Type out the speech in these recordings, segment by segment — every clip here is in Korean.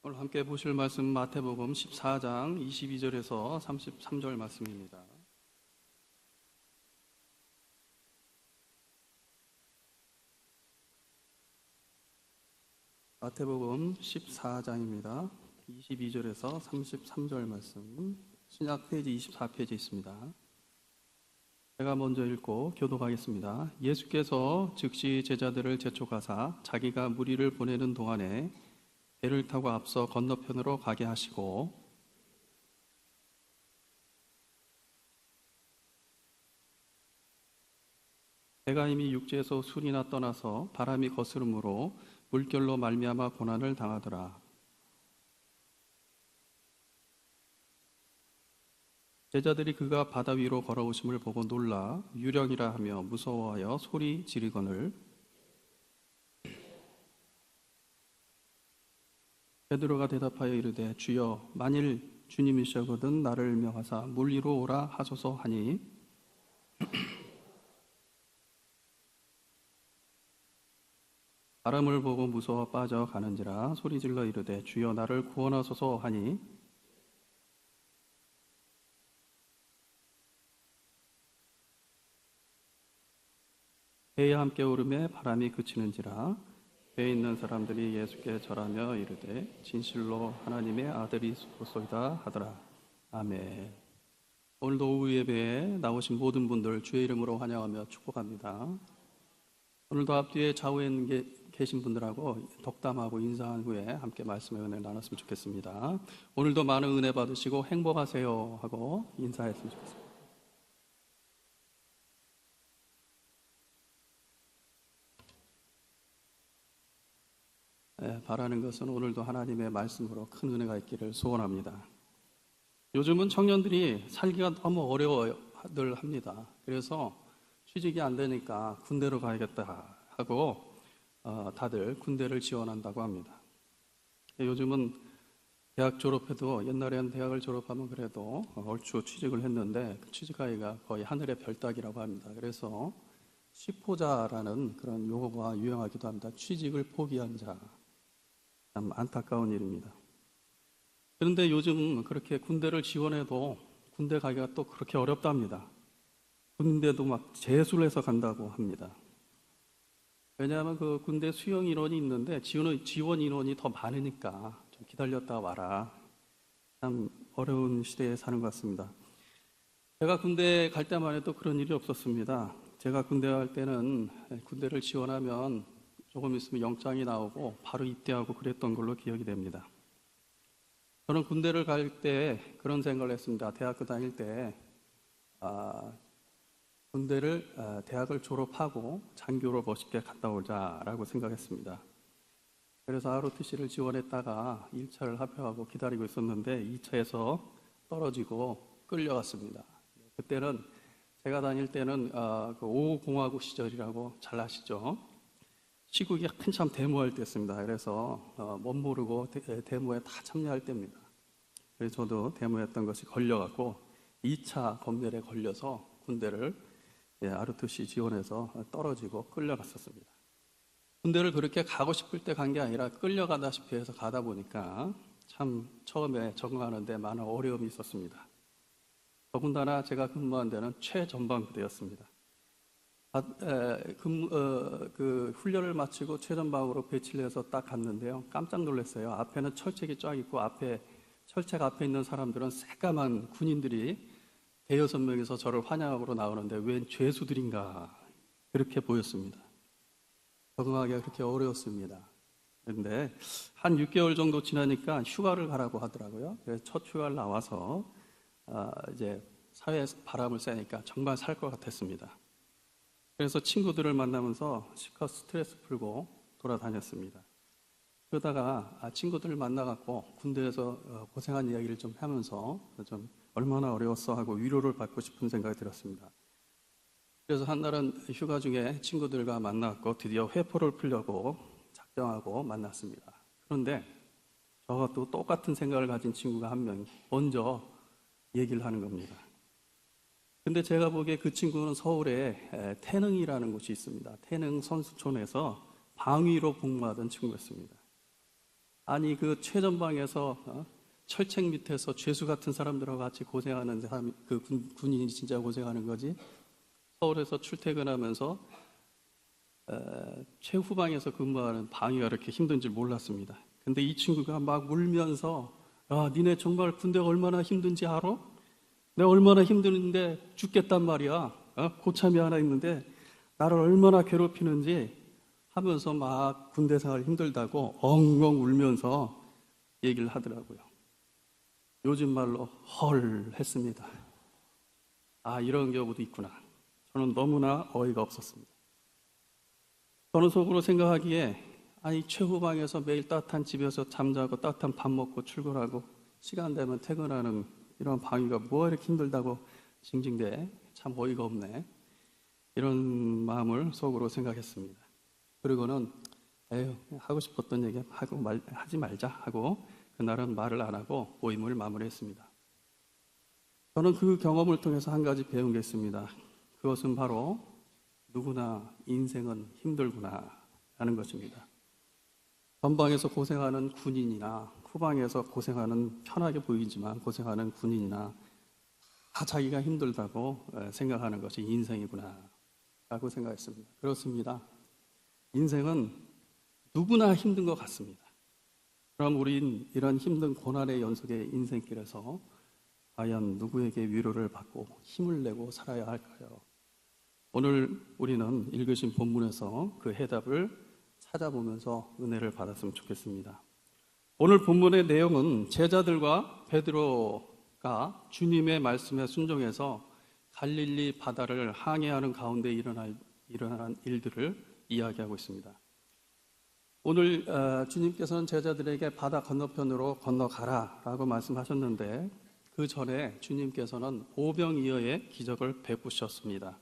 오늘 함께 보실 말씀 마태복음 14장 22절에서 33절 말씀입니다. 마태복음 14장입니다. 22절에서 33절 말씀, 신약 페이지 24페이지 있습니다. 제가 먼저 읽고 교독하겠습니다. 예수께서 즉시 제자들을 재촉하사 자기가 무리를 보내는 동안에 배를 타고 앞서 건너편으로 가게 하시고 배가 이미 육지에서 술이나 떠나서 바람이 거스름으로 물결로 말미암아 고난을 당하더라. 제자들이 그가 바다 위로 걸어오심을 보고 놀라 유령이라 하며 무서워하여 소리 지르거늘 베드로가 대답하여 이르되 주여 만일 주님이시거든 나를 명하사 물 위로 오라 하소서 하니 바람을 보고 무서워 빠져가는지라 소리질러 이르되 주여 나를 구원하소서 하니 배에 함께 오름에 바람이 그치는지라 배에 있는 사람들이 예수께 절하며 이르되 진실로 하나님의 아들이소이다 하더라. 아멘. 오늘도 오후 예배에 나오신 모든 분들 주의 이름으로 환영하며 축복합니다. 오늘도 앞뒤에 좌우에 계신 분들하고 덕담하고 인사한 후에 함께 말씀의 은혜를 나눴으면 좋겠습니다. 오늘도 많은 은혜 받으시고 행복하세요 하고 인사했으면 좋겠습니다. 바라는 것은 오늘도 하나님의 말씀으로 큰 은혜가 있기를 소원합니다. 요즘은 청년들이 살기가 너무 어려워들 합니다. 그래서 취직이 안 되니까 군대로 가야겠다 하고 다들 군대를 지원한다고 합니다. 요즘은 대학 졸업해도 옛날에는 대학을 졸업하면 그래도 얼추 취직을 했는데 취직하기가 거의 하늘의 별 따기라고 합니다. 그래서 시포자라는 그런 용어가 유행하기도 합니다. 취직을 포기한 자. 참 안타까운 일입니다. 그런데 요즘 그렇게 군대를 지원해도 군대 가기가 또 그렇게 어렵답니다. 군대도 막 재수를 해서 간다고 합니다. 왜냐하면 그 군대 수용 인원이 있는데 지원 인원이 더 많으니까 좀 기다렸다 와라. 참 어려운 시대에 사는 것 같습니다. 제가 군대 갈 때만 해도 그런 일이 없었습니다. 제가 군대 갈 때는 군대를 지원하면 조금 있으면 영장이 나오고 바로 입대하고 그랬던 걸로 기억이 됩니다. 저는 군대를 갈 때 그런 생각을 했습니다. 대학교 다닐 때 대학을 졸업하고 장교로 멋있게 갔다 오자라고 생각했습니다. 그래서 ROTC를 지원했다가 1차를 합격하고 기다리고 있었는데 2차에서 떨어지고 끌려갔습니다. 그때는 제가 다닐 때는 그 5공화국 시절이라고 잘 아시죠? 시국이 한참 데모할 때였습니다. 그래서 못 모르고 데모에 다 참여할 때입니다. 그래서 저도 데모했던 것이 걸려갖고 2차 검열에 걸려서 군대를 ROTC 지원해서 떨어지고 끌려갔었습니다. 군대를 그렇게 가고 싶을 때 간 게 아니라 끌려가다시피 해서 가다 보니까 참 처음에 적응하는데 많은 어려움이 있었습니다. 더군다나 제가 근무한 데는 최전방부대였습니다. 그 훈련을 마치고 최전방으로 배치를 해서 딱 갔는데요. 깜짝 놀랐어요. 앞에는 철책이 쫙 있고 철책 앞에 있는 사람들은 새까만 군인들이 대여섯 명이서 저를 환영하고 나오는데 웬 죄수들인가 그렇게 보였습니다. 적응하기가 그렇게 어려웠습니다. 그런데 한 6개월 정도 지나니까 휴가를 가라고 하더라고요. 그래서 첫 휴가를 나와서 이제 사회에서 바람을 쐬니까 정말 살 것 같았습니다. 그래서 친구들을 만나면서 실컷 스트레스 풀고 돌아다녔습니다. 그러다가 친구들을 만나갖고 군대에서 고생한 이야기를 좀 하면서 좀 얼마나 어려웠어 하고 위로를 받고 싶은 생각이 들었습니다. 그래서 한날은 휴가 중에 친구들과 만났고 드디어 회포를 풀려고 작정하고 만났습니다. 그런데 저와 또 똑같은 생각을 가진 친구가 한 명 먼저 얘기를 하는 겁니다. 근데 제가 보기에 그 친구는 서울에 태능이라는 곳이 있습니다. 태능 선수촌에서 방위로 복무하던 친구였습니다. 아니 그 최전방에서 철책 밑에서 죄수 같은 사람들하고 같이 고생하는 사람, 그 군인이 진짜 고생하는 거지. 서울에서 출퇴근하면서 최후방에서 근무하는 방위가 그렇게 힘든 줄 몰랐습니다. 근데 이 친구가 막 울면서 야, 니네 정말 군대가 얼마나 힘든지 알아? 내가 얼마나 힘드는데 죽겠단 말이야. 고참이 하나 있는데 나를 얼마나 괴롭히는지 하면서 막 군대 생활 힘들다고 엉엉 울면서 얘기를 하더라고요. 요즘 말로 헐 했습니다. 아, 이런 경우도 있구나. 저는 너무나 어이가 없었습니다. 저는 속으로 생각하기에 아니 최후방에서 매일 따뜻한 집에서 잠자고 따뜻한 밥 먹고 출근하고 시간 되면 퇴근하는 이런 방위가 뭐가 이렇게 힘들다고 징징대. 참 어이가 없네. 이런 마음을 속으로 생각했습니다. 그리고는 에휴, 하고 싶었던 얘기 하지 말자 하고 그날은 말을 안 하고 모임을 마무리했습니다. 저는 그 경험을 통해서 한 가지 배운 게 있습니다. 그것은 바로 누구나 인생은 힘들구나 라는 것입니다. 전방에서 고생하는 군인이나 후방에서 고생하는, 편하게 보이지만 고생하는 군인이나 다 자기가 힘들다고 생각하는 것이 인생이구나 라고 생각했습니다. 그렇습니다. 인생은 누구나 힘든 것 같습니다. 그럼 우린 이런 힘든 고난의 연속의 인생길에서 과연 누구에게 위로를 받고 힘을 내고 살아야 할까요? 오늘 우리는 읽으신 본문에서 그 해답을 찾아보면서 은혜를 받았으면 좋겠습니다. 오늘 본문의 내용은 제자들과 베드로가 주님의 말씀에 순종해서 갈릴리 바다를 항해하는 가운데 일어난 일들을 이야기하고 있습니다. 오늘 주님께서는 제자들에게 바다 건너편으로 건너가라 라고 말씀하셨는데 그 전에 주님께서는 오병이어의 기적을 베푸셨습니다.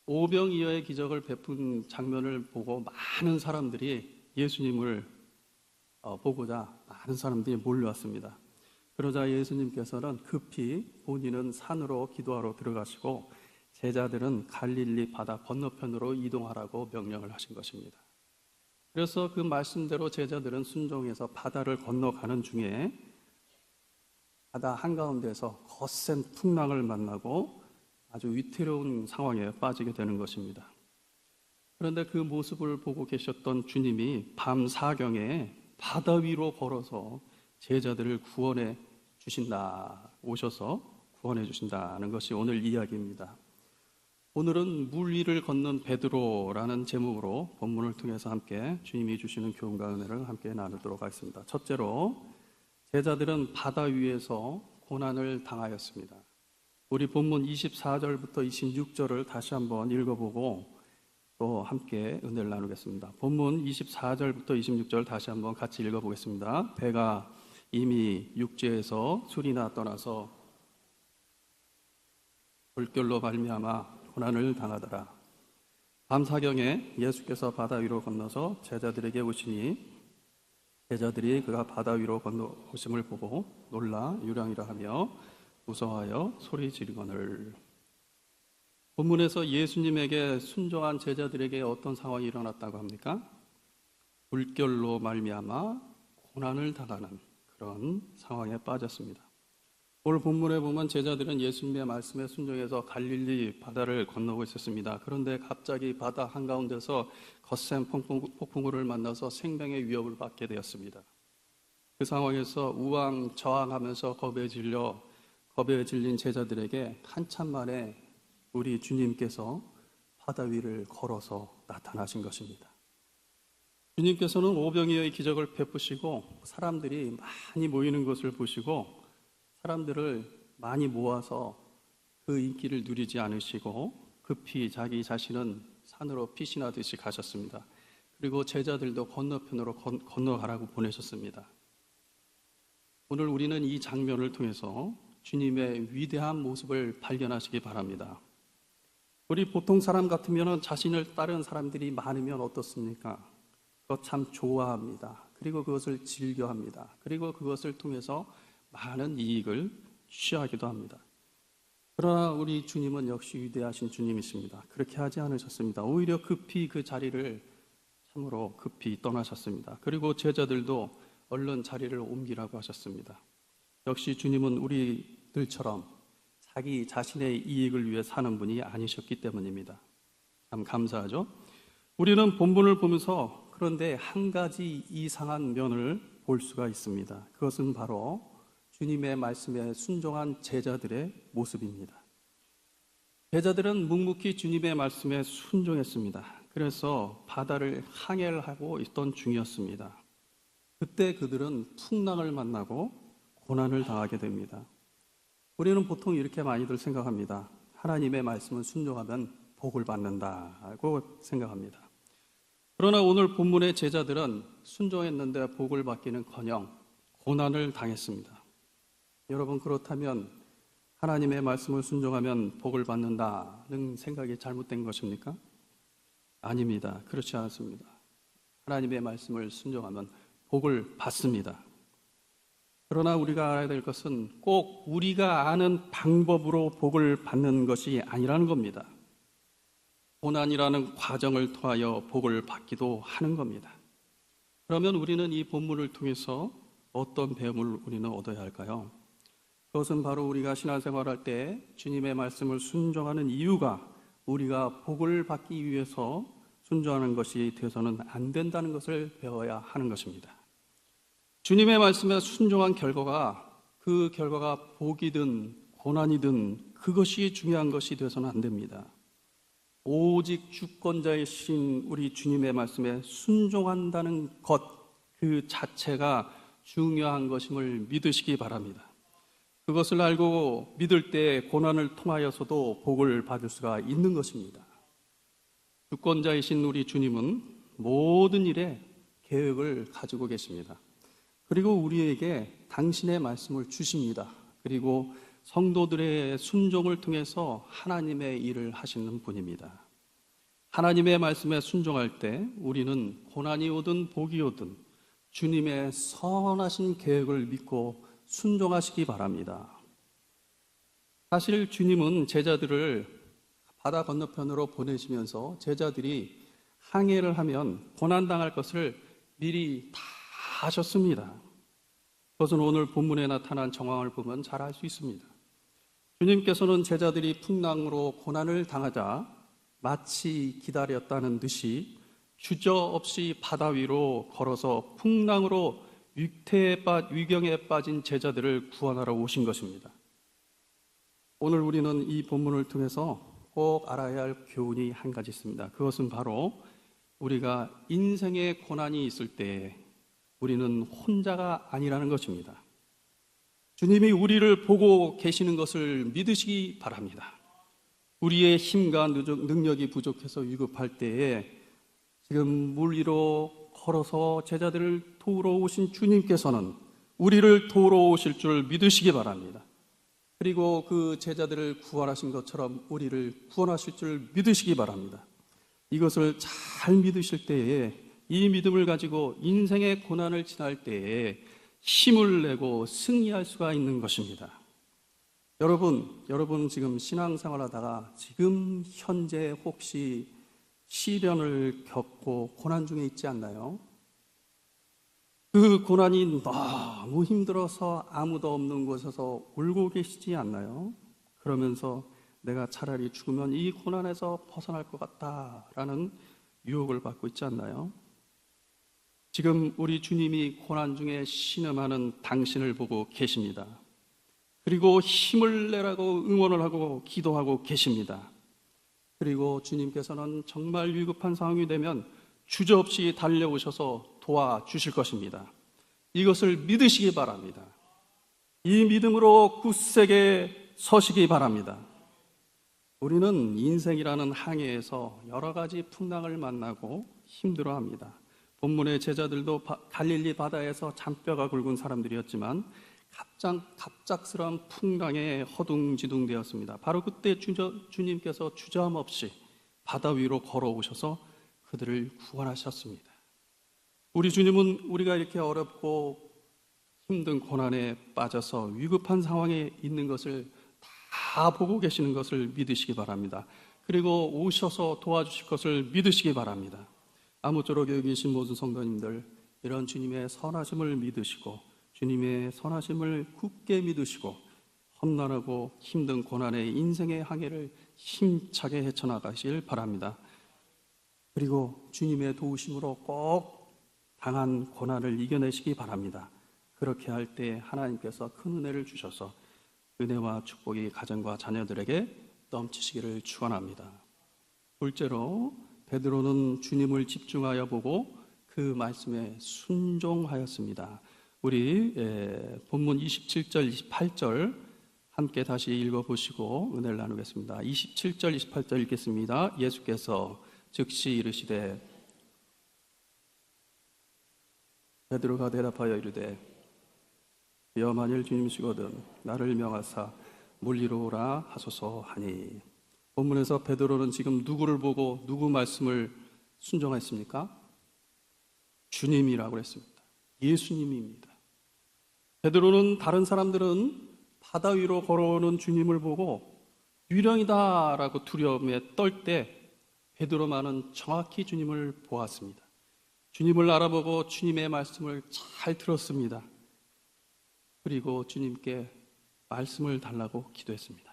오병이어의 기적을 베푼 장면을 보고 많은 사람들이 예수님을 보고자 많은 사람들이 몰려왔습니다. 그러자 예수님께서는 급히 본인은 산으로 기도하러 들어가시고 제자들은 갈릴리 바다 건너편으로 이동하라고 명령을 하신 것입니다. 그래서 그 말씀대로 제자들은 순종해서 바다를 건너가는 중에 바다 한가운데서 거센 풍랑을 만나고 아주 위태로운 상황에 빠지게 되는 것입니다. 그런데 그 모습을 보고 계셨던 주님이 밤 사경에 바다 위로 걸어서 제자들을 구원해 주신다, 오셔서 구원해 주신다는 것이 오늘 이야기입니다. 오늘은 물 위를 걷는 베드로라는 제목으로 본문을 통해서 함께 주님이 주시는 교훈과 은혜를 함께 나누도록 하겠습니다. 첫째로 제자들은 바다 위에서 고난을 당하였습니다. 우리 본문 24절부터 26절을 다시 한번 읽어보고 또 함께 은혜를 나누겠습니다. 본문 24절부터 26절 다시 한번 같이 읽어보겠습니다. 배가 이미 육지에서 술이나 떠나서 물결로 말미암아 고난을 당하더라. 밤 사경에 예수께서 바다 위로 건너서 제자들에게 오시니 제자들이 그가 바다 위로 건너오심을 보고 놀라 유령이라 하며 무서워하여 소리 지르거늘. 본문에서 예수님에게 순종한 제자들에게 어떤 상황이 일어났다고 합니까? 물결로 말미암아 고난을 당하는 그런 상황에 빠졌습니다. 오늘 본문에 보면 제자들은 예수님의 말씀에 순종해서 갈릴리 바다를 건너고 있었습니다. 그런데 갑자기 바다 한가운데서 거센 폭풍우를 만나서 생명의 위협을 받게 되었습니다. 그 상황에서 우왕좌왕하면서 겁에 질린 제자들에게 한참 만에 우리 주님께서 바다 위를 걸어서 나타나신 것입니다. 주님께서는 오병이어의 기적을 베푸시고 사람들이 많이 모이는 것을 보시고 사람들을 많이 모아서 그 인기를 누리지 않으시고 급히 자기 자신은 산으로 피신하듯이 가셨습니다. 그리고 제자들도 건너편으로 건너가라고 보내셨습니다. 오늘 우리는 이 장면을 통해서 주님의 위대한 모습을 발견하시기 바랍니다. 우리 보통 사람 같으면 자신을 따르는 사람들이 많으면 어떻습니까? 그거 참 좋아합니다. 그리고 그것을 즐겨합니다. 그리고 그것을 통해서 많은 이익을 취하기도 합니다. 그러나 우리 주님은 역시 위대하신 주님이십니다. 그렇게 하지 않으셨습니다. 오히려 급히 그 자리를 참으로 급히 떠나셨습니다. 그리고 제자들도 얼른 자리를 옮기라고 하셨습니다. 역시 주님은 우리들처럼 자기 자신의 이익을 위해 사는 분이 아니셨기 때문입니다. 참 감사하죠? 우리는 본문을 보면서 그런데 한 가지 이상한 면을 볼 수가 있습니다. 그것은 바로 주님의 말씀에 순종한 제자들의 모습입니다. 제자들은 묵묵히 주님의 말씀에 순종했습니다. 그래서 바다를 항해를 하고 있던 중이었습니다. 그때 그들은 풍랑을 만나고 고난을 당하게 됩니다. 우리는 보통 이렇게 많이들 생각합니다. 하나님의 말씀을 순종하면 복을 받는다고 생각합니다. 그러나 오늘 본문의 제자들은 순종했는데 복을 받기는커녕 고난을 당했습니다. 여러분, 그렇다면 하나님의 말씀을 순종하면 복을 받는다는 생각이 잘못된 것입니까? 아닙니다. 그렇지 않습니다. 하나님의 말씀을 순종하면 복을 받습니다. 그러나 우리가 알아야 될 것은 꼭 우리가 아는 방법으로 복을 받는 것이 아니라는 겁니다. 고난이라는 과정을 통하여 복을 받기도 하는 겁니다. 그러면 우리는 이 본문을 통해서 어떤 배움을 우리는 얻어야 할까요? 그것은 바로 우리가 신앙생활할 때 주님의 말씀을 순종하는 이유가 우리가 복을 받기 위해서 순종하는 것이 되어서는 안 된다는 것을 배워야 하는 것입니다. 주님의 말씀에 순종한 결과가 그 결과가 복이든 고난이든 그것이 중요한 것이 되어서는 안 됩니다. 오직 주권자이신 우리 주님의 말씀에 순종한다는 것 그 자체가 중요한 것임을 믿으시기 바랍니다. 그것을 알고 믿을 때 고난을 통하여서도 복을 받을 수가 있는 것입니다. 주권자이신 우리 주님은 모든 일에 계획을 가지고 계십니다. 그리고 우리에게 당신의 말씀을 주십니다. 그리고 성도들의 순종을 통해서 하나님의 일을 하시는 분입니다. 하나님의 말씀에 순종할 때 우리는 고난이 오든 복이 오든 주님의 선하신 계획을 믿고 순종하시기 바랍니다. 사실 주님은 제자들을 바다 건너편으로 보내시면서 제자들이 항해를 하면 고난당할 것을 미리 다 하셨습니다. 그것은 오늘 본문에 나타난 정황을 보면 잘 알 수 있습니다. 주님께서는 제자들이 풍랑으로 고난을 당하자 마치 기다렸다는 듯이 주저없이 바다 위로 걸어서 풍랑으로 위경에 빠진 제자들을 구원하러 오신 것입니다. 오늘 우리는 이 본문을 통해서 꼭 알아야 할 교훈이 한 가지 있습니다. 그것은 바로 우리가 인생의 고난이 있을 때 우리는 혼자가 아니라는 것입니다. 주님이 우리를 보고 계시는 것을 믿으시기 바랍니다. 우리의 힘과 능력이 부족해서 위급할 때에 지금 물 위로 걸어서 제자들을 도우러 오신 주님께서는 우리를 도우러 오실 줄 믿으시기 바랍니다. 그리고 그 제자들을 구원하신 것처럼 우리를 구원하실 줄 믿으시기 바랍니다. 이것을 잘 믿으실 때에 이 믿음을 가지고 인생의 고난을 지날 때에 힘을 내고 승리할 수가 있는 것입니다. 여러분 지금 신앙생활 하다가 지금 현재 혹시 시련을 겪고 고난 중에 있지 않나요? 그 고난이 너무 힘들어서 아무도 없는 곳에서 울고 계시지 않나요? 그러면서 내가 차라리 죽으면 이 고난에서 벗어날 것 같다라는 유혹을 받고 있지 않나요? 지금 우리 주님이 고난 중에 신음하는 당신을 보고 계십니다. 그리고 힘을 내라고 응원을 하고 기도하고 계십니다. 그리고 주님께서는 정말 위급한 상황이 되면 주저없이 달려오셔서 도와주실 것입니다. 이것을 믿으시기 바랍니다. 이 믿음으로 굳세게 서시기 바랍니다. 우리는 인생이라는 항해에서 여러 가지 풍랑을 만나고 힘들어합니다. 본문의 제자들도 갈릴리 바다에서 잔뼈가 굵은 사람들이었지만 갑작스러운 풍랑에 허둥지둥 되었습니다. 바로 그때 주님께서 주저함없이 바다 위로 걸어오셔서 그들을 구원하셨습니다. 우리 주님은 우리가 이렇게 어렵고 힘든 고난에 빠져서 위급한 상황에 있는 것을 다 보고 계시는 것을 믿으시기 바랍니다. 그리고 오셔서 도와주실 것을 믿으시기 바랍니다. 아무쪼록 여기 계신 모든 성도님들, 이런 주님의 선하심을 믿으시고 주님의 선하심을 굳게 믿으시고 험난하고 힘든 고난의 인생의 항해를 힘차게 헤쳐나가시길 바랍니다. 그리고 주님의 도우심으로 꼭 당한 고난을 이겨내시기 바랍니다. 그렇게 할 때 하나님께서 큰 은혜를 주셔서 은혜와 축복이 가정과 자녀들에게 넘치시기를 축원합니다. 둘째로 베드로는 주님을 집중하여 보고 그 말씀에 순종하였습니다. 우리 본문 27절, 28절 함께 다시 읽어보시고 은혜를 나누겠습니다. 27절, 28절 읽겠습니다. 예수께서 즉시 이르시되 베드로가 대답하여 이르되 주여 만일 주님이시거든 나를 명하사 물리로 오라 하소서 하니. 본문에서 베드로는 지금 누구를 보고 누구 말씀을 순종했습니까? 주님이라고 했습니다. 예수님입니다. 베드로는 다른 사람들은 바다 위로 걸어오는 주님을 보고 유령이다라고 두려움에 떨 때 베드로만은 정확히 주님을 보았습니다. 주님을 알아보고 주님의 말씀을 잘 들었습니다. 그리고 주님께 말씀을 달라고 기도했습니다.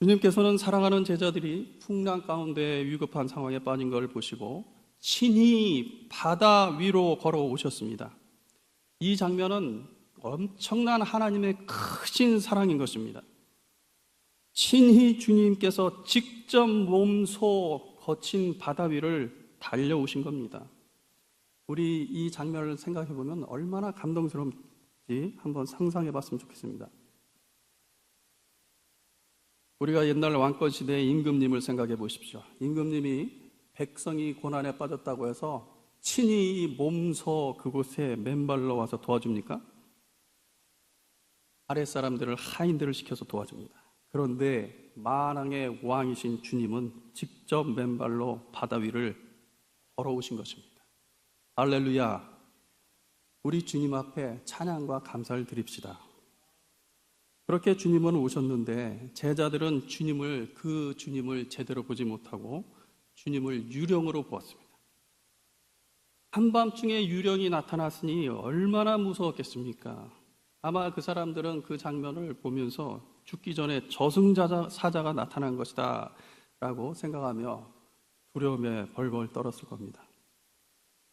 주님께서는 사랑하는 제자들이 풍랑 가운데 위급한 상황에 빠진 걸 보시고 친히 바다 위로 걸어오셨습니다. 이 장면은 엄청난 하나님의 크신 사랑인 것입니다. 친히 주님께서 직접 몸소 거친 바다 위를 달려오신 겁니다. 우리 이 장면을 생각해 보면 얼마나 감동스러운지 한번 상상해 봤으면 좋겠습니다. 우리가 옛날 왕권 시대의 임금님을 생각해 보십시오. 임금님이 백성이 고난에 빠졌다고 해서 친히 몸소 그곳에 맨발로 와서 도와줍니까? 아랫사람들을 하인들을 시켜서 도와줍니다. 그런데 만왕의 왕이신 주님은 직접 맨발로 바다 위를 걸어오신 것입니다. 할렐루야! 우리 주님 앞에 찬양과 감사를 드립시다. 그렇게 주님은 오셨는데 제자들은 그 주님을 제대로 보지 못하고 주님을 유령으로 보았습니다. 한밤중에 유령이 나타났으니 얼마나 무서웠겠습니까? 아마 그 사람들은 그 장면을 보면서 죽기 전에 저승사자가 나타난 것이다 라고 생각하며 두려움에 벌벌 떨었을 겁니다.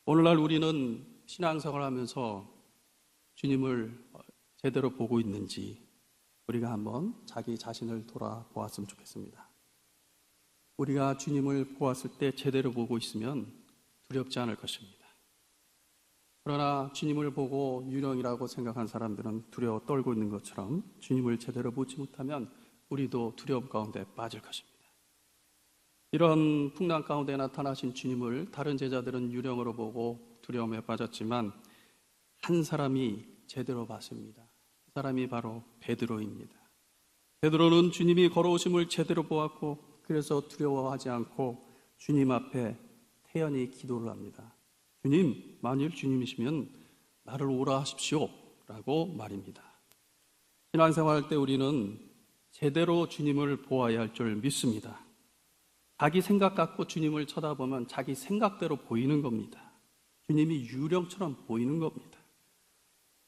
오늘날 우리는 신앙생활을 하면서 주님을 제대로 보고 있는지 우리가 한번 자기 자신을 돌아보았으면 좋겠습니다. 우리가 주님을 보았을 때 제대로 보고 있으면 두렵지 않을 것입니다. 그러나 주님을 보고 유령이라고 생각한 사람들은 두려워 떨고 있는 것처럼 주님을 제대로 보지 못하면 우리도 두려움 가운데 빠질 것입니다. 이런 풍랑 가운데 나타나신 주님을 다른 제자들은 유령으로 보고 두려움에 빠졌지만 한 사람이 제대로 봤습니다. 그 사람이 바로 베드로입니다. 베드로는 주님이 걸어오심을 제대로 보았고 그래서 두려워하지 않고 주님 앞에 태연히 기도를 합니다. 주님, 만일 주님이시면 나를 오라 하십시오 라고 말입니다. 신앙생활할 때 우리는 제대로 주님을 보아야 할 줄 믿습니다. 자기 생각 갖고 주님을 쳐다보면 자기 생각대로 보이는 겁니다. 주님이 유령처럼 보이는 겁니다.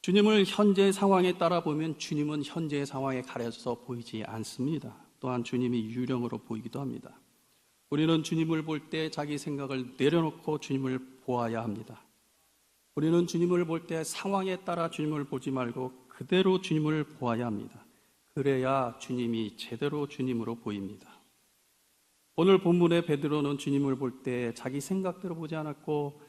주님을 현재의 상황에 따라 보면 주님은 현재의 상황에 가려져서 보이지 않습니다. 또한 주님이 유령으로 보이기도 합니다. 우리는 주님을 볼 때 자기 생각을 내려놓고 주님을 보아야 합니다. 우리는 주님을 볼 때 상황에 따라 주님을 보지 말고 그대로 주님을 보아야 합니다. 그래야 주님이 제대로 주님으로 보입니다. 오늘 본문의 베드로는 주님을 볼 때 자기 생각대로 보지 않았고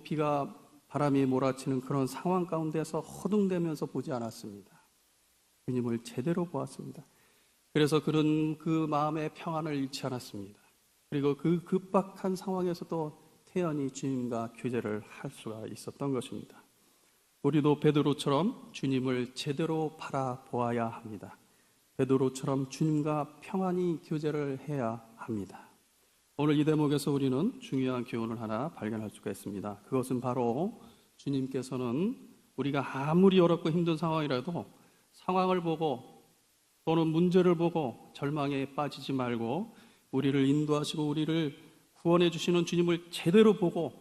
비가 바람이 몰아치는 그런 상황 가운데서 허둥대면서 보지 않았습니다. 주님을 제대로 보았습니다. 그래서 그는 그 마음의 평안을 잃지 않았습니다. 그리고 그 급박한 상황에서도 태연히 주님과 교제를 할 수가 있었던 것입니다. 우리도 베드로처럼 주님을 제대로 바라보아야 합니다. 베드로처럼 주님과 평안히 교제를 해야 합니다. 오늘 이 대목에서 우리는 중요한 교훈을 하나 발견할 수가 있습니다. 그것은 바로 주님께서는 우리가 아무리 어렵고 힘든 상황이라도 상황을 보고 또는 문제를 보고 절망에 빠지지 말고 우리를 인도하시고 우리를 구원해 주시는 주님을 제대로 보고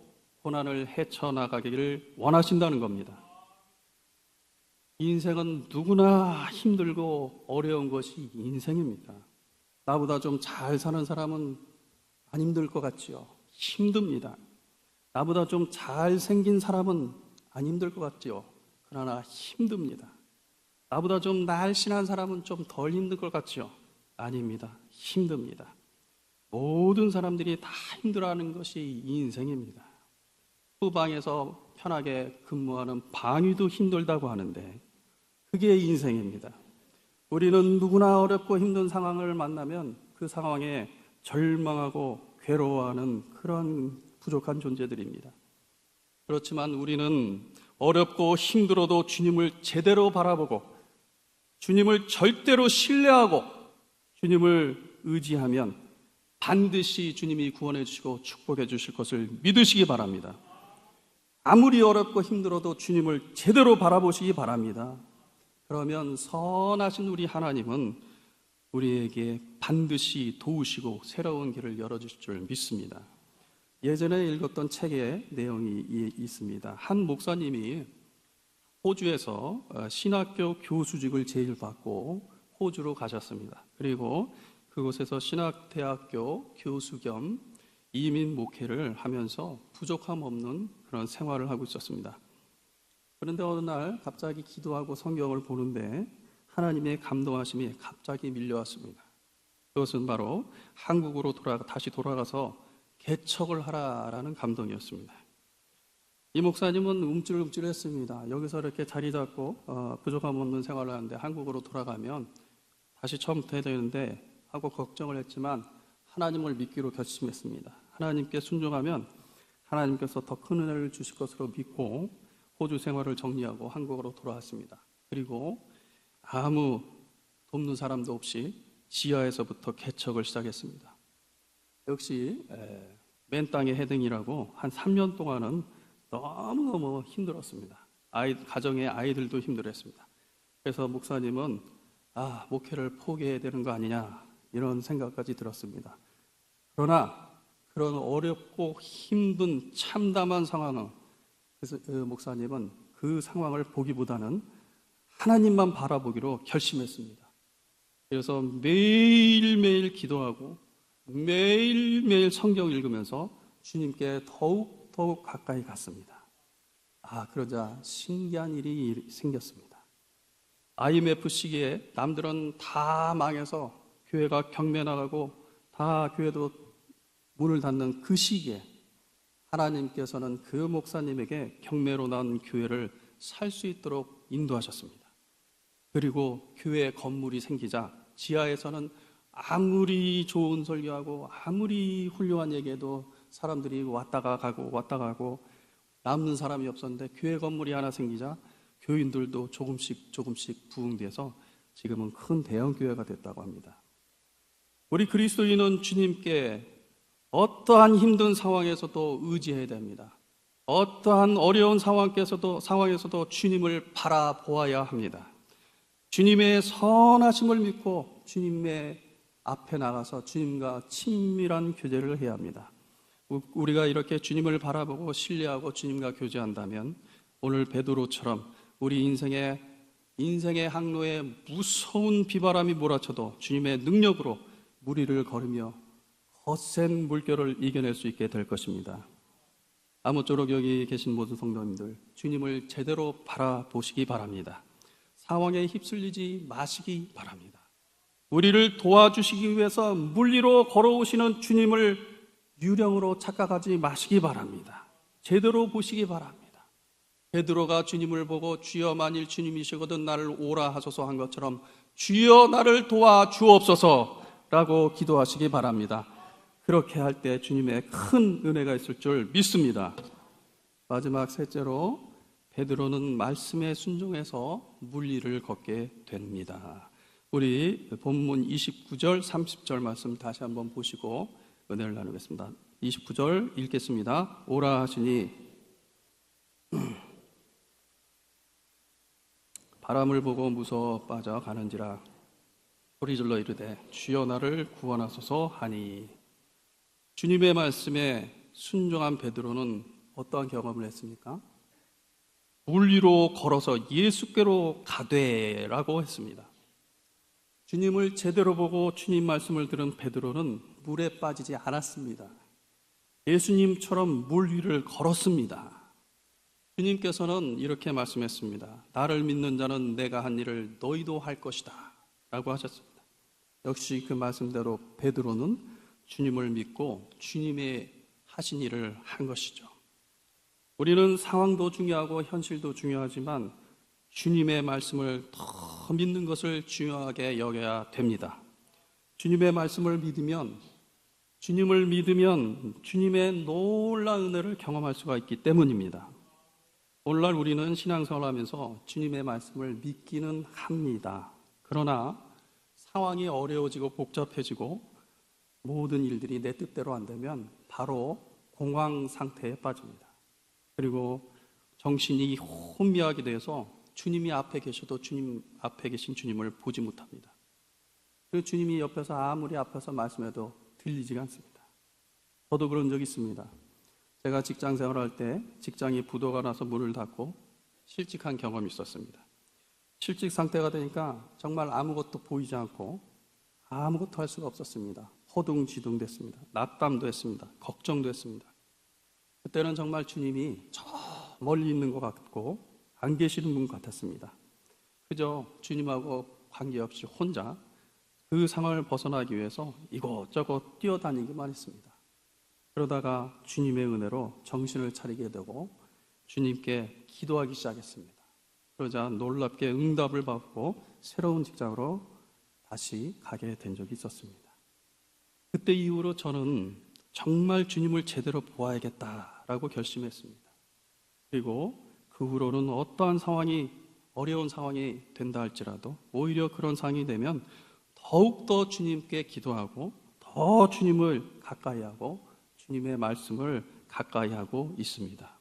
고난을 헤쳐나가기를 원하신다는 겁니다. 인생은 누구나 힘들고 어려운 것이 인생입니다. 나보다 좀 잘 사는 사람은 안 힘들 것 같지요? 힘듭니다. 나보다 좀 잘생긴 사람은 안 힘들 것 같지요? 그러나 힘듭니다. 나보다 좀 날씬한 사람은 좀 덜 힘들 것 같지요? 아닙니다. 힘듭니다. 모든 사람들이 다 힘들어하는 것이 인생입니다. 후방에서 편하게 근무하는 방위도 힘들다고 하는데 그게 인생입니다. 우리는 누구나 어렵고 힘든 상황을 만나면 그 상황에 절망하고 괴로워하는 그런 부족한 존재들입니다. 그렇지만 우리는 어렵고 힘들어도 주님을 제대로 바라보고 주님을 절대로 신뢰하고 주님을 의지하면 반드시 주님이 구원해 주시고 축복해 주실 것을 믿으시기 바랍니다. 아무리 어렵고 힘들어도 주님을 제대로 바라보시기 바랍니다. 그러면 선하신 우리 하나님은 우리에게 반드시 도우시고 새로운 길을 열어주실 줄 믿습니다. 예전에 읽었던 책에 내용이 있습니다. 한 목사님이 호주에서 신학교 교수직을 제일 받고 호주로 가셨습니다. 그리고 그곳에서 신학대학교 교수 겸 이민 목회를 하면서 부족함 없는 그런 생활을 하고 있었습니다. 그런데 어느 날 갑자기 기도하고 성경을 보는데 하나님의 감동하심이 갑자기 밀려왔습니다. 그것은 바로 한국으로 다시 돌아가서 개척을 하라라는 감동이었습니다. 이 목사님은 움찔움찔했습니다. 여기서 이렇게 자리 잡고 부족함 없는 생활을 하는데 한국으로 돌아가면 다시 처음부터 해야 되는데 하고 걱정을 했지만 하나님을 믿기로 결심했습니다. 하나님께 순종하면 하나님께서 더 큰 은혜를 주실 것으로 믿고 호주 생활을 정리하고 한국으로 돌아왔습니다. 그리고 아무 돕는 사람도 없이 지하에서부터 개척을 시작했습니다. 역시 맨 땅의 헤딩이라고 한 3년 동안은 너무너무 힘들었습니다. 가정의 아이들도 힘들었습니다. 그래서 목사님은 목회를 포기해야 되는 거 아니냐 이런 생각까지 들었습니다. 그러나 그런 어렵고 힘든 참담한 상황은 그래서 목사님은 그 상황을 보기보다는 하나님만 바라보기로 결심했습니다. 그래서 매일매일 기도하고 매일매일 성경 읽으면서 주님께 더욱 가까이 갔습니다. 그러자 신기한 일이 생겼습니다. IMF 시기에 남들은 다 망해서 교회가 경매 나가고 다 교회도 문을 닫는 그 시기에 하나님께서는 그 목사님에게 경매로 난 교회를 살 수 있도록 인도하셨습니다. 그리고 교회 건물이 생기자 지하에서는 아무리 좋은 설교하고 아무리 훌륭한 얘기해도 사람들이 왔다가 가고 남는 사람이 없었는데 교회 건물이 하나 생기자 교인들도 조금씩 부흥돼서 지금은 큰 대형 교회가 됐다고 합니다. 우리 그리스도인은 주님께 어떠한 힘든 상황에서도 의지해야 됩니다. 어떠한 어려운 상황에서도 주님을 바라보아야 합니다. 주님의 선하심을 믿고 주님의 앞에 나가서 주님과 친밀한 교제를 해야 합니다. 우리가 이렇게 주님을 바라보고 신뢰하고 주님과 교제한다면 오늘 베드로처럼 우리 인생의 항로에 무서운 비바람이 몰아쳐도 주님의 능력으로 무리를 걸으며 거센 물결을 이겨낼 수 있게 될 것입니다. 아무쪼록 여기 계신 모든 성도님들 주님을 제대로 바라보시기 바랍니다. 상황에 휩쓸리지 마시기 바랍니다. 우리를 도와주시기 위해서 물리로 걸어오시는 주님을 유령으로 착각하지 마시기 바랍니다. 제대로 보시기 바랍니다. 베드로가 주님을 보고 주여 만일 주님이시거든 나를 오라 하소서 한 것처럼 주여 나를 도와주옵소서라고 기도하시기 바랍니다. 그렇게 할 때 주님의 큰 은혜가 있을 줄 믿습니다. 마지막 셋째로 베드로는 말씀에 순종해서 물리를 걷게 됩니다. 우리 본문 29절 30절 말씀 다시 한번 보시고 은혜를 나누겠습니다. 29절 읽겠습니다. 오라 하시니 바람을 보고 무서워 빠져가는지라 소리질러 이르되 주여 나를 구원하소서 하니 주님의 말씀에 순종한 베드로는 어떠한 경험을 했습니까? 물 위로 걸어서 예수께로 가되라고 했습니다. 주님을 제대로 보고 주님 말씀을 들은 베드로는 물에 빠지지 않았습니다. 예수님처럼 물 위를 걸었습니다. 주님께서는 이렇게 말씀했습니다. 나를 믿는 자는 내가 한 일을 너희도 할 것이다 라고 하셨습니다. 역시 그 말씀대로 베드로는 주님을 믿고 주님의 하신 일을 한 것이죠. 우리는 상황도 중요하고 현실도 중요하지만 주님의 말씀을 더 믿는 것을 중요하게 여겨야 됩니다. 주님의 말씀을 믿으면 주님의 놀라운 은혜를 경험할 수가 있기 때문입니다. 오늘날 우리는 신앙생활을 하면서 주님의 말씀을 믿기는 합니다. 그러나 상황이 어려워지고 복잡해지고 모든 일들이 내 뜻대로 안 되면 바로 공황 상태에 빠집니다. 그리고 정신이 혼미하게 돼서 주님이 앞에 계셔도 주님 앞에 계신 주님을 보지 못합니다. 그 주님이 옆에서 아무리 앞에서 말씀해도 들리지가 않습니다. 저도 그런 적이 있습니다. 제가 직장 생활할 때 직장이 부도가 나서 문을 닫고 실직한 경험이 있었습니다. 실직 상태가 되니까 정말 아무것도 보이지 않고 아무것도 할 수가 없었습니다. 허둥지둥 됐습니다. 낙담도 했습니다. 걱정도 했습니다. 그때는 정말 주님이 저 멀리 있는 것 같고 안 계시는 분 같았습니다. 그저 주님하고 관계없이 혼자 그 상황을 벗어나기 위해서 이곳저곳 뛰어다니기만 했습니다. 그러다가 주님의 은혜로 정신을 차리게 되고 주님께 기도하기 시작했습니다. 그러자 놀랍게 응답을 받고 새로운 직장으로 다시 가게 된 적이 있었습니다. 그때 이후로 저는 정말 주님을 제대로 보아야겠다라고 결심했습니다. 그리고 그 후로는 어떠한 상황이 어려운 상황이 된다 할지라도 오히려 그런 상황이 되면 더욱더 주님께 기도하고 더 주님을 가까이 하고 주님의 말씀을 가까이 하고 있습니다.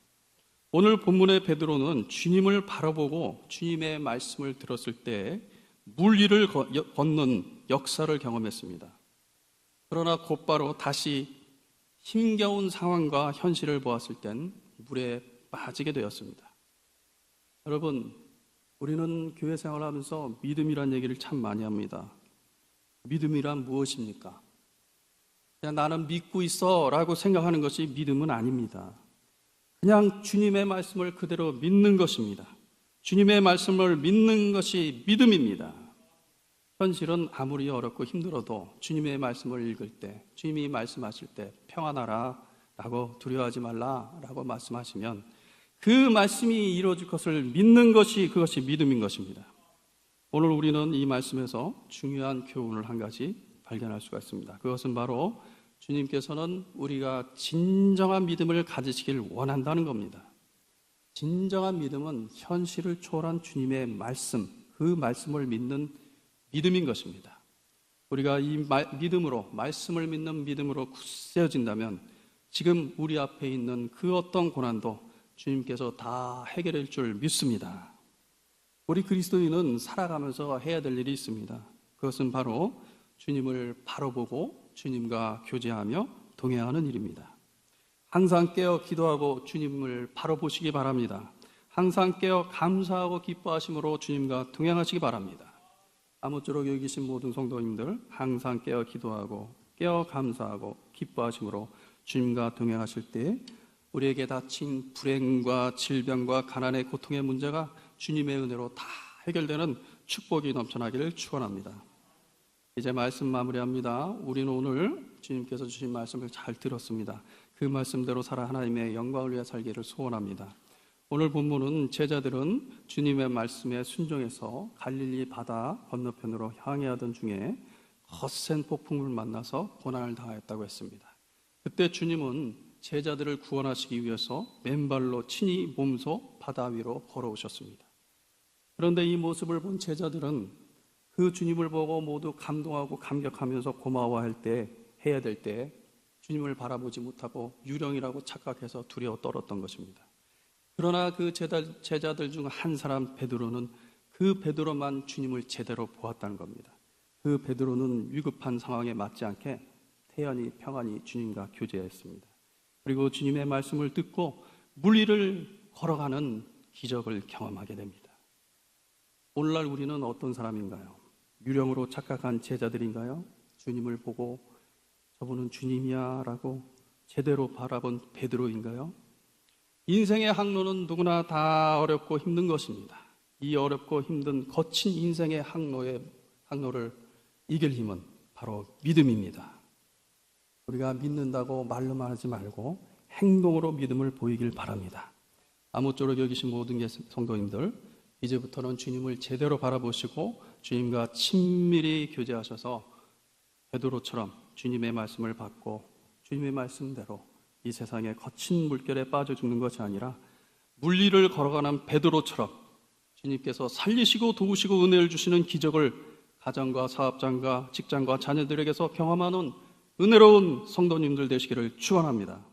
오늘 본문의 베드로는 주님을 바라보고 주님의 말씀을 들었을 때 물 위를 걷는 역사를 경험했습니다. 그러나 곧바로 다시 힘겨운 상황과 현실을 보았을 땐 물에 빠지게 되었습니다. 여러분, 우리는 교회 생활을 하면서 믿음이란 얘기를 참 많이 합니다. 믿음이란 무엇입니까? 그냥 나는 믿고 있어 라고 생각하는 것이 믿음은 아닙니다. 그냥 주님의 말씀을 그대로 믿는 것입니다. 주님의 말씀을 믿는 것이 믿음입니다. 현실은 아무리 어렵고 힘들어도 주님의 말씀을 읽을 때, 주님이 말씀하실 때 평안하라 라고 두려워하지 말라 라고 말씀하시면 그 말씀이 이루어질 것을 믿는 것이 그것이 믿음인 것입니다. 오늘 우리는 이 말씀에서 중요한 교훈을 한 가지 발견할 수가 있습니다. 그것은 바로 주님께서는 우리가 진정한 믿음을 가지시길 원한다는 겁니다. 진정한 믿음은 현실을 초월한 주님의 말씀, 그 말씀을 믿는 믿음인 것입니다. 우리가 이 믿음으로, 말씀을 믿는 믿음으로 굳세어진다면 지금 우리 앞에 있는 그 어떤 고난도 주님께서 다 해결할 줄 믿습니다. 우리 그리스도인은 살아가면서 해야 될 일이 있습니다. 그것은 바로 주님을 바라보고 주님과 교제하며 동행하는 일입니다. 항상 깨어 기도하고 주님을 바라보시기 바랍니다. 항상 깨어 감사하고 기뻐하심으로 주님과 동행하시기 바랍니다. 아무쪼록 여기 계신 모든 성도님들 항상 깨어 기도하고 깨어 감사하고 기뻐하심으로 주님과 동행하실 때 우리에게 닥친 불행과 질병과 가난의 고통의 문제가 주님의 은혜로 다 해결되는 축복이 넘쳐나기를 축원합니다. 이제 말씀 마무리합니다. 우리는 오늘 주님께서 주신 말씀을 잘 들었습니다. 그 말씀대로 살아 하나님의 영광을 위해 살기를 소원합니다. 오늘 본문은 제자들은 주님의 말씀에 순종해서 갈릴리 바다 건너편으로 향해 하던 중에 거센 폭풍을 만나서 고난을 당하였다고 했습니다. 그때 주님은 제자들을 구원하시기 위해서 맨발로 친히 몸소 바다 위로 걸어오셨습니다. 그런데 이 모습을 본 제자들은 그 주님을 보고 모두 감동하고 감격하면서 고마워할 때, 해야 될 때 주님을 바라보지 못하고 유령이라고 착각해서 두려워 떨었던 것입니다. 그러나 그 제자들 중 한 사람 베드로는 그 베드로만 주님을 제대로 보았다는 겁니다. 그 베드로는 위급한 상황에 맞지 않게 태연히 평안히 주님과 교제했습니다. 그리고 주님의 말씀을 듣고 물리를 걸어가는 기적을 경험하게 됩니다. 오늘날 우리는 어떤 사람인가요? 유령으로 착각한 제자들인가요? 주님을 보고 저분은 주님이야 라고 제대로 바라본 베드로인가요? 인생의 항로는 누구나 다 어렵고 힘든 것입니다. 이 어렵고 힘든 거친 인생의 항로를 이길 힘은 바로 믿음입니다. 우리가 믿는다고 말로만 하지 말고 행동으로 믿음을 보이길 바랍니다. 아무쪼록 여기신 모든 성도님들, 이제부터는 주님을 제대로 바라보시고 주님과 친밀히 교제하셔서 베드로처럼 주님의 말씀을 받고 주님의 말씀대로 이 세상의 거친 물결에 빠져 죽는 것이 아니라 물리를 걸어가는 베드로처럼 주님께서 살리시고 도우시고 은혜를 주시는 기적을 가정과 사업장과 직장과 자녀들에게서 경험하는 은혜로운 성도님들 되시기를 축원합니다.